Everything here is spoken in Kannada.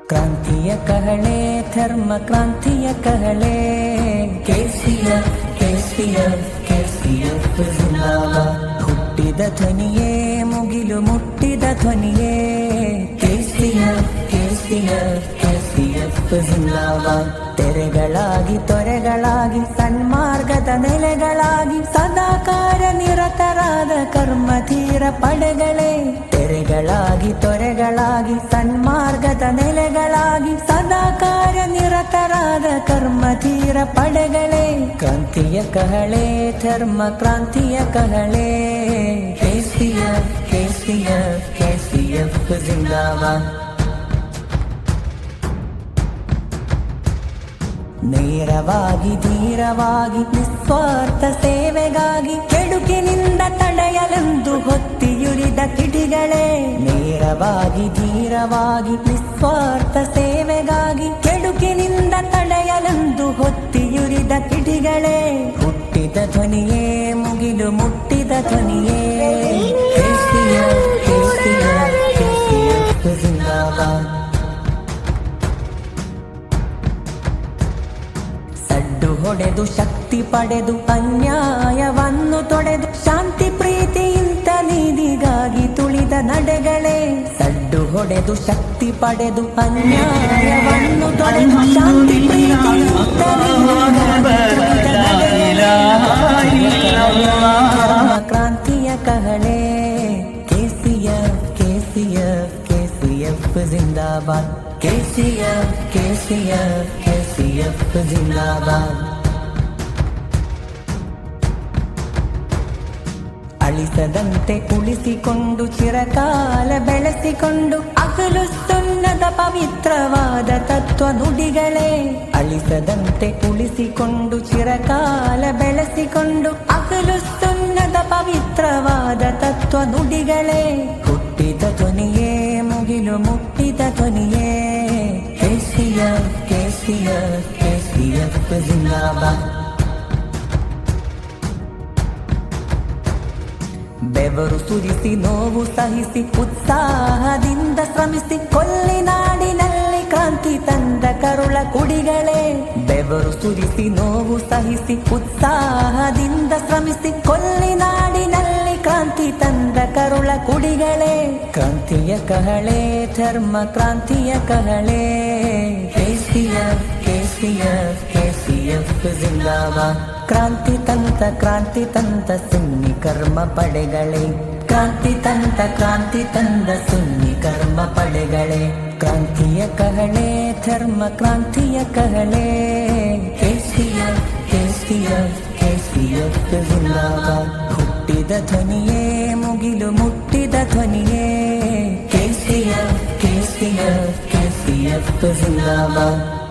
ಕ್ರಾಂತಿಯ ಕಹಳೆ ಧರ್ಮ ಕ್ರಾಂತಿಯ ಕಹಳೆ ಕೆಸಿಎಫ್ ಕೆಸಿಎಫ್ ಕೆಸಿಎಫ್ ಜಿಂದಾಬಾದ್. ಹುಟ್ಟಿದ ಧ್ವನಿಯೇ ಮುಗಿಲು ಮುಟ್ಟಿದ ಧ್ವನಿಯೇ ಕೆಸಿಎಫ್ ಕೆಸಿಎಫ್ ಕೆಸಿಎಫ್ ಜಿಂದಾಬಾದ್. ತೆರೆಗಳಾಗಿ ತೊರೆಗಳಾಗಿ ಸನ್ಮಾರ್ಗದ ನೆಲೆಗಳಾಗಿ ಸದಾ ಕಾರ್ಯನಿರತರಾದ ಕರ್ಮಧೀರ ಪಡೆಗಳೇ. ತೆರೆಗಳಾಗಿ ತೊರೆಗಳಾಗಿ ಸನ್ಮಾರ್ಗದ ನೆಲೆಗಳಾಗಿ ಸದಾ ಕಾರ್ಯನಿರತರಾದ ಕರ್ಮಧೀರ ಪಡೆಗಳೇ. ಕ್ರಾಂತಿಯ ಕಹಳೆ ಧರ್ಮ ಕ್ರಾಂತಿಯ ಕಹಳೆ ಕೆಸಿಎಫ್ ಕೆಸಿಎಫ್ ಕೆಸಿಎಫ್ ಜಿಂದಾಬಾದ್. ನೇರವಾಗಿ ಧೀರವಾಗಿ ನಿಸ್ವಾರ್ಥ ಸೇವೆಗಾಗಿ ಕೆಡುಕಿನಿಂದ ತಡೆಯಲೆಂದು ಹೊತ್ತಿಯುರಿದ ಕಿಡಿಗಳೇ. ನೇರವಾಗಿ ಧೀರವಾಗಿ ನಿಸ್ವಾರ್ಥ ಸೇವೆಗಾಗಿ ಕೆಡುಕಿನಿಂದ ತಡೆಯಲೆಂದು ಹೊತ್ತಿಯುರಿದ ಕಿಡಿಗಳೇ. ಹುಟ್ಟಿದ ಧ್ವನಿಯೇ ಮುಗಿಲು ಮುಟ್ಟಿದ ಧ್ವನಿಯೇ ಕೆಸಿಎಫ್ ಕೆಸಿಎಫ್ ಕೆಸಿಎಫ್ ಜಿಂದಾಬಾದ್. ಸಡ್ಡು ಹೊಡೆದು ಶಕ್ತಿ ಪಡೆದು ಅನ್ಯಾಯವನ್ನು ತೊಡೆದು ಶಾಂತಿ ಪ್ರೀತಿಯಿಂದ ನೀತಿಗಾಗಿ ತುಳಿದ ನಡೆಗಳೇ. ಸಡ್ಡು ಹೊಡೆದು ಶಕ್ತಿ ಪಡೆದು ಅನ್ಯಾಯವನ್ನು ತೊಡೆದು ಶಾಂತಿ ಪ್ರೀತಿಯಿಂದ ಕ್ರಾಂತಿಯ ಕಹಳೆ ಕೆಸಿಎಫ್ ಕೆಸಿಎಫ್ ಕೆಸಿಎಫ್ ಜಿಂದಾಬಾದ್. ಕೆಸಿಎಫ್ ಕೆಸಿಎಫ್ ಕೆಸಿಎಫ್ ಜಿಂದಾಬಾದ್. ಅಳಿಸದಂತೆ ಉಳಿಸಿಕೊಂಡು ಚಿರಕಾಲ ಬೆಳೆಸಿಕೊಂಡು ಅಗಲು ಸುನ್ನದ ಪವಿತ್ರವಾದ ತತ್ವ ನುಡಿಗಳೇ. ಅಳಿಸದಂತೆ ಉಳಿಸಿಕೊಂಡು ಚಿರಕಾಲ ಬೆಳೆಸಿಕೊಂಡು ಅಗಲು ಸುನ್ನದ ಪವಿತ್ರವಾದ ತತ್ವ ನುಡಿಗಳೇ. ಹುಟ್ಟಿದ ಧ್ವನಿಯೇ ಮುಗಿಲು ಮುಟ್ಟಿದ ಧ್ವನಿಯೇ ಕೆಸಿಎಫ್ ಕೆಸಿಎಫ್ ಕೆಸಿಎಫ್ ಜಿಂದಾಬಾದ್. ಬೆವರು ಸುರಿಸಿ ನೋವು ಸಹಿಸಿ ಉತ್ಸಾಹದಿಂದ ಶ್ರಮಿಸಿ ಕೊಲ್ಲಿನಾಡಿನಲ್ಲಿ ಕ್ರಾಂತಿ ತಂದ ಕರುಳ ಕುಡಿಗಳೇ. ಬೆವರು ಸುರಿಸಿ ನೋವು ಸಹಿಸಿ ಉತ್ಸಾಹದಿಂದ ಶ್ರಮಿಸಿ ಕೊಲ್ಲಿನಾಡಿನಲ್ಲಿ ಕ್ರಾಂತಿ ತಂದ ಕರುಳ ಕುಡಿಗಳೇ. ಕ್ರಾಂತಿಯ ಕಹಳೆ ಧರ್ಮ ಕ್ರಾಂತಿಯ ಕಹಳೆ ಕೆಸಿಎಫ್ ಕೆಸಿಎಫ್ ಕೆಸಿಎಫ್ ಜಿಂದಾಬಾದ್. ಕ್ರಾಂತಿ ತಂತ ಸುನ್ನಿ ಕರ್ಮ ಪಡೆಗಳೇ. ಕ್ರಾಂತಿ ತಂದ ಸುನ್ನಿ ಕರ್ಮ ಪಡೆಗಳೇ. ಕ್ರಾಂತಿಯ ಕಹಳೆ ಧರ್ಮ ಕ್ರಾಂತಿಯ ಕಹಳೆ ಕೆಸಿಎಫ್ ಕೆಸಿಎಫ್ ಕೆಸಿಎಫ್ ಜಿಂದಾಬಾದ್. ಹುಟ್ಟಿದ ಧ್ವನಿಯೇ ಮುಗಿಲು ಮುಟ್ಟಿದ ಧ್ವನಿಯೇ ಕೆಸಿಎಫ್ ಕೆಸಿಎಫ್ ಕೆಸಿಎಫ್ ಜಿಂದಾಬಾದ್.